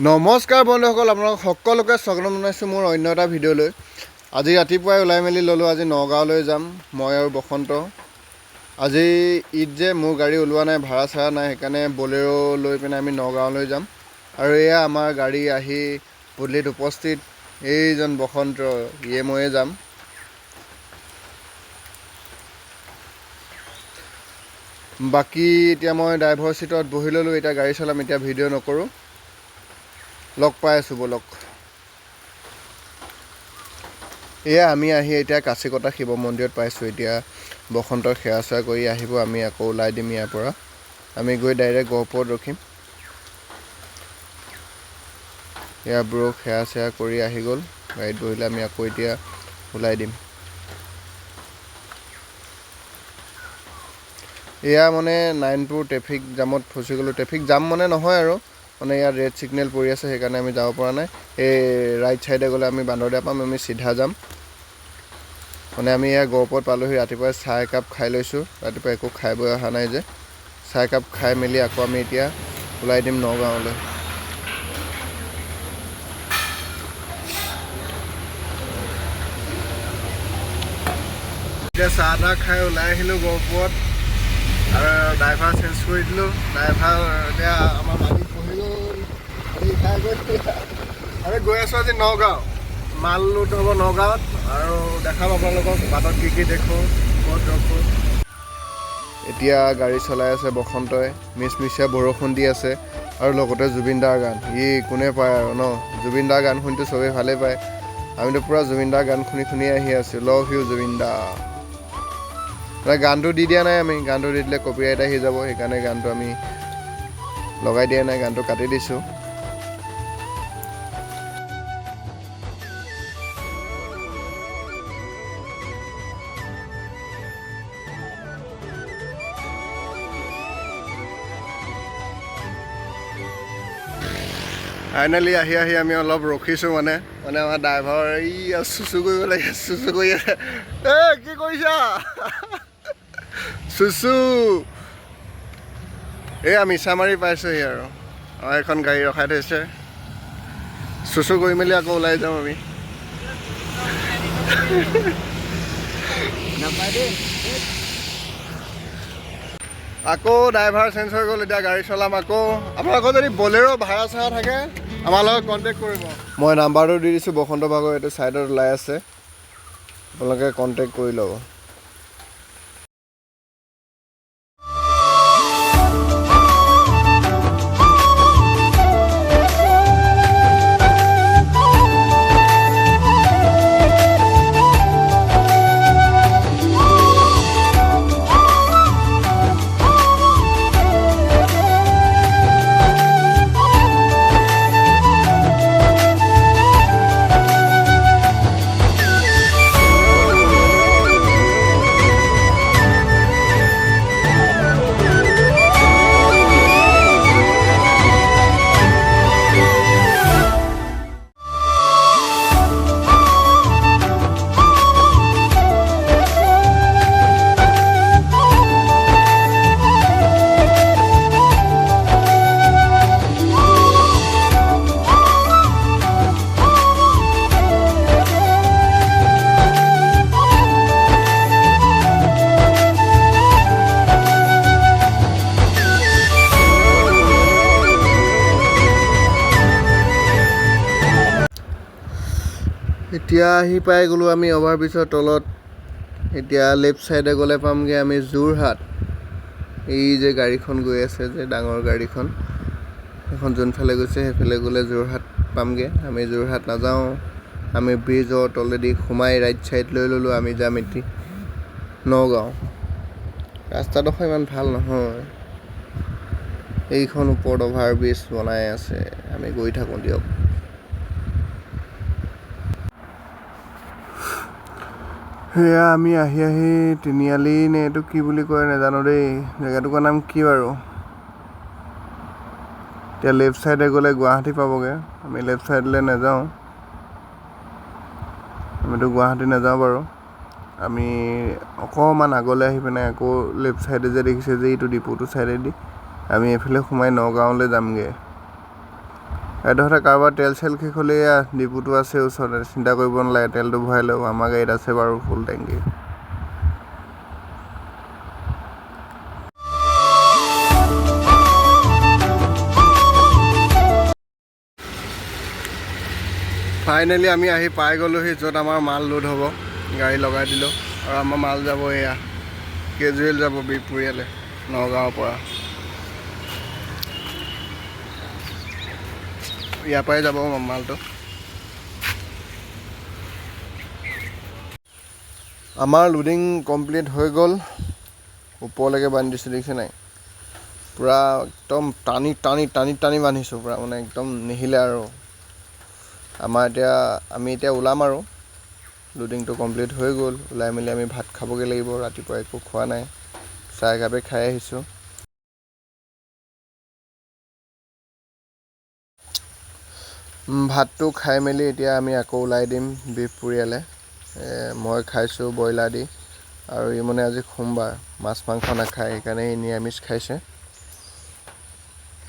নমস্কাৰ বন্ধুসকল, আপোনালোক সকলোকে স্বাগতম জনাইছোঁ মোৰ অন্য এটা ভিডিঅ'লৈ। আজি ৰাতিপুৱাই ওলাই মেলি ল'লোঁ। আজি নগাঁৱলৈ যাম মই আৰু বসন্ত। আজি ঈদ যে, মোৰ গাড়ী ওলোৱা নাই, ভাড়া চাড়া নাই, সেইকাৰণে বলেৰ' লৈ পিনে আমি নগাঁৱলৈ যাম। আৰু এয়া আমাৰ গাড়ী আহি পদূলিত উপস্থিত। এইজন বসন্ত, ইয়ে ময়ে যাম। বাকী এতিয়া মই ড্ৰাইভৰ চিটত বহি ল'লোঁ। এতিয়া গাড়ী চলাম, এতিয়া ভিডিঅ' নকৰোঁ। লগ পাই আছোঁ ব'লক। এয়া আমি আহি এতিয়া কাচিকটা শিৱ মন্দিৰত পাইছোঁ। এতিয়া বসন্তৰ সেৱা চেৱা কৰি আহিব, আমি আকৌ ওলাই দিম ইয়াৰ পৰা। আমি গৈ ডাইৰেক্ট গহপুৰত ৰখিম। এয়া ব্ৰক সেৱা চেৱা কৰি আহি গ'ল, গাড়ীত বহিলে আমি আকৌ এতিয়া ওলাই দিম। এয়া মানে নাৰায়ণপুৰ ট্ৰেফিক জামত ফচি গ'লোঁ। ট্ৰেফিক জাম মানে নহয় আৰু, মানে ইয়াত ৰেড ছিগনেল পৰি আছে, সেইকাৰণে আমি যাব পৰা নাই। এই ৰাইট চাইডে গ'লে আমি বান্দৰদেৱা পাম, আমি চিধা যাম। মানে আমি এয়া গহপুৰত পালোঁহি। ৰাতিপুৱাই চাহ একাপ খাই লৈছোঁ, ৰাতিপুৱা একো খাই বৈ অহা নাই যে। চাহ একাপ খাই মেলি আকৌ আমি এতিয়া ওলাই দিম নগাঁৱলৈ। এতিয়া চাহ তাহ খাই ওলাই আহিলোঁ গহপুৰত, আৰু ড্ৰাইভাৰ চেঞ্জ কৰি দিলোঁ। ড্ৰাইভাৰ এতিয়া আমাৰ মালিক বহি গ'ল। খাই গৈ আমি গৈ আছোঁ আজি নগাঁও। মাল লোড হ'ব নগাঁৱত, আৰু দেখাম আপোনালোকক বাটত কি দেখোঁ, ক'ত ৰখোঁ। এতিয়া গাড়ী চলাই আছে বসন্তই, মিচমিচিয়া বৰষুণ দি আছে, আৰু লগতে জুবিন দাৰ গান। কোনে পায় আৰু ন, জুবিন দাৰ গান শুনিতো চবেই ভালেই পায়। আমিতো পূৰা জুবিন দাৰ গান শুনি আহি আছোঁ। লাভ ইউ জুবিন দা। গানটো দি দিয়া নাই আমি, গানটো দি দিলে কপিৰাইট আহি যাব, সেইকাৰণে গানটো আমি লগাই দিয়া নাই, গানটো কাটি দিছোঁ। ফাইনেলি আহি আমি অলপ ৰখিছোঁ। মানে আমাৰ ড্ৰাইভাৰ চুচু কৰিব লাগে, চুচু কৰি আছে। কি কৰিছা চুচু? মিছামাৰি পাইছোঁহি আৰু এখন গাড়ী ৰখাই থৈছে। চুচু কৰি মেলি আকৌ ওলাই যাম আমি। আকৌ ড্ৰাইভাৰ চেঞ্জ হৈ গ'ল, এতিয়া গাড়ী চলাম আকৌ। আপোনালোকৰ যদি বলেৰ' ভাড়া চাড়া থাকে আমাৰ লগত কণ্টেক্ট কৰিব। মই নাম্বাৰটো দি দিছোঁ বসন্ত ভাগৰ, এইটো ছাইডত ওলাই আছে, আপোনালোকে কণ্টেক্ট কৰি ল'ব। এতিয়া আহি পাই গ'লোঁ আমি অভাৰব্ৰিজৰ তলত। এতিয়া লেফ্ট ছাইডে গ'লে পামগৈ আমি যোৰহাট। এই যে গাড়ীখন গৈ আছে যে, ডাঙৰ গাড়ীখন, সেইখন যোনফালে গৈছে সেইফালে গ'লে যোৰহাট পামগৈ। আমি যোৰহাট নাযাওঁ, আমি ব্ৰিজৰ তলেদি সোমাই ৰাইট ছাইড লৈ ল'লোঁ। আমি যাম এতিয়া নগাঁও। ৰাস্তাডোখৰ ইমান ভাল নহয়, এইখন ওপৰত অভাৰব্ৰিজ বনাই আছে, আমি গৈ থাকোঁ দিয়ক। সেয়া আমি আহি তিনিআলি নে এইটো কি বুলি কয় নাজানো দেই, জেগাটুকুৰ নাম কি বাৰু। এতিয়া লেফ্ট ছাইডে গ'লে গুৱাহাটী পাবগৈ। আমি লেফ্ট ছাইডলৈ নাযাওঁ, আমিতো গুৱাহাটী নাযাওঁ বাৰু। আমি অকণমান আগলৈ আহি পিনে আকৌ লেফ্ট ছাইডে যে দেখিছে যে, এইটো ডিপুটো ছাইডেদি আমি এইফালে সোমাই নগাঁৱলৈ যামগৈ। এডোখৰতে কাৰোবাৰ তেল চেল শেষ হ'লে ডিপুটো আছে ওচৰতে, চিন্তা কৰিব নালাগে, তেলটো ভৰাই ল'ব। আমাৰ গাড়ীত আছে বাৰু ফুল টেংকি। ফাইনেলি আমি আহি পাই গ'লোহি য'ত আমাৰ মাল লোড হ'ব। গাড়ী লগাই দিলোঁ আৰু আমাৰ মাল যাব এয়া কেজুৱেল যাব বিহপুৰীয়ালৈ, নগাঁৱৰ পৰা। ইয়াৰ পৰাই যাব মালটো। আমাৰ লোডিং কমপ্লিট হৈ গ'ল, ওপৰলৈকে বান্ধি দিছোঁ, দেখিছে নাই? পূৰা একদম টানি টানি টানি টানি বান্ধিছোঁ পূৰা, মানে একদম নিহিলে আৰু। আমি এতিয়া ওলাম আৰু। লোডিংটো কমপ্লিট হৈ গ'ল, ওলাই মেলি আমি ভাত খাবগৈ লাগিব। ৰাতিপুৱা একো খোৱা নাই, চাহ একাপে খাই আহিছোঁ। ভাতটো খাই মেলি এতিয়া আমি আকৌ ওলাই দিম বিহপুৰীয়ালৈ। মই খাইছোঁ ব্ৰইলাৰ দি, আৰু ই মানে আজি সোমবাৰ, মাছ মাংস নাখায়, সেইকাৰণে ই নিৰামিষ খাইছে।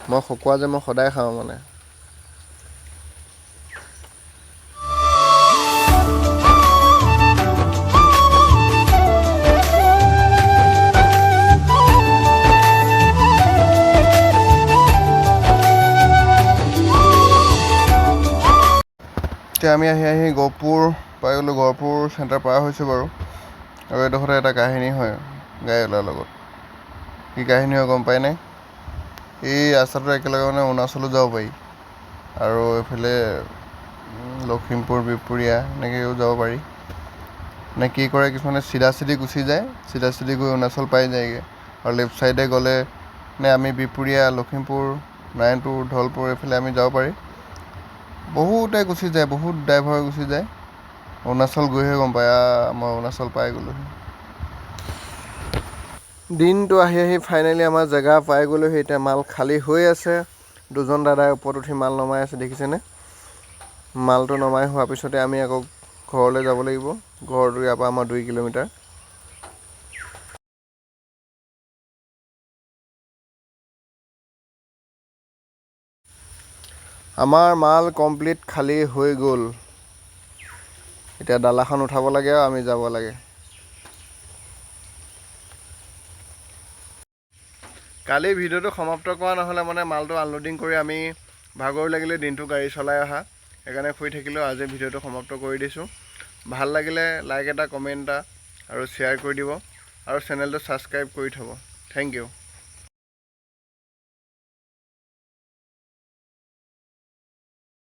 মই খকুৱা যে মই সদায় খাওঁ মানে। এতিয়া আমি আহি গহপুৰ পাই গ'লোঁ, গহপুৰ চেণ্টাৰ পাৰ হৈছোঁ বাৰু। আৰু এইডোখৰতে এটা কাহিনী হয় গাড়ীৱালাৰ লগত। কি কাহিনী হয় গম পাই নাই? এই ৰাস্তাটো একেলগে মানে অৰুণাচলো যাব পাৰি, আৰু এইফালে লখিমপুৰ বিহপুৰীয়া এনেকৈও যাব পাৰি। নে কি কৰে, কিছুমানে চিধা চিধি গুচি যায়, চিধা চিধি গৈ অৰুণাচল পাই যায়গৈ। আৰু লেফ্ট ছাইডে গ'লে আমি বিহপুৰীয়া, লখিমপুৰ, নাৰায়ণপুৰ, ধলপুৰ এইফালে আমি যাব পাৰি। বহুতে গুচি যায়, বহুত ড্ৰাইভাৰ গুচি যায়, অৰুণাচল গৈহে গম পায় মই অৰুণাচল পাই গ'লোহি। দিনটো আহি ফাইনেলি আমাৰ জেগা পাই গ'লোহি। এতিয়া মাল খালী হৈ আছে, দুজন দাদাই ওপৰত উঠি মাল নমাই আছে, দেখিছেনে? মালটো নমাই হোৱাৰ পিছতে আমি আকৌ ঘৰলৈ যাব লাগিব। ঘৰটো ইয়াৰ পৰা আমাৰ 2 কিলোমিটাৰ। আমাৰ মাল কমপ্লিট খালী হৈ গ'ল। এতিয়া ডালাখন উঠাব লাগে আৰু আমি যাব লাগে। কালি ভিডিঅ'টো সমাপ্ত কৰা নহ'লে, মানে মালটো আনলোডিং কৰি আমি ভাগৰ লাগিলে, দিনটো গাড়ী চলাই অহা, সেইকাৰণে শুই থাকিলেও। আজি ভিডিঅ'টো সমাপ্ত কৰি দিছোঁ। ভাল লাগিলে লাইক এটা, কমেণ্ট এটা আৰু শ্বেয়াৰ কৰি দিব, আৰু চেনেলটো ছাবস্ক্ৰাইব কৰি থ'ব। Thank U.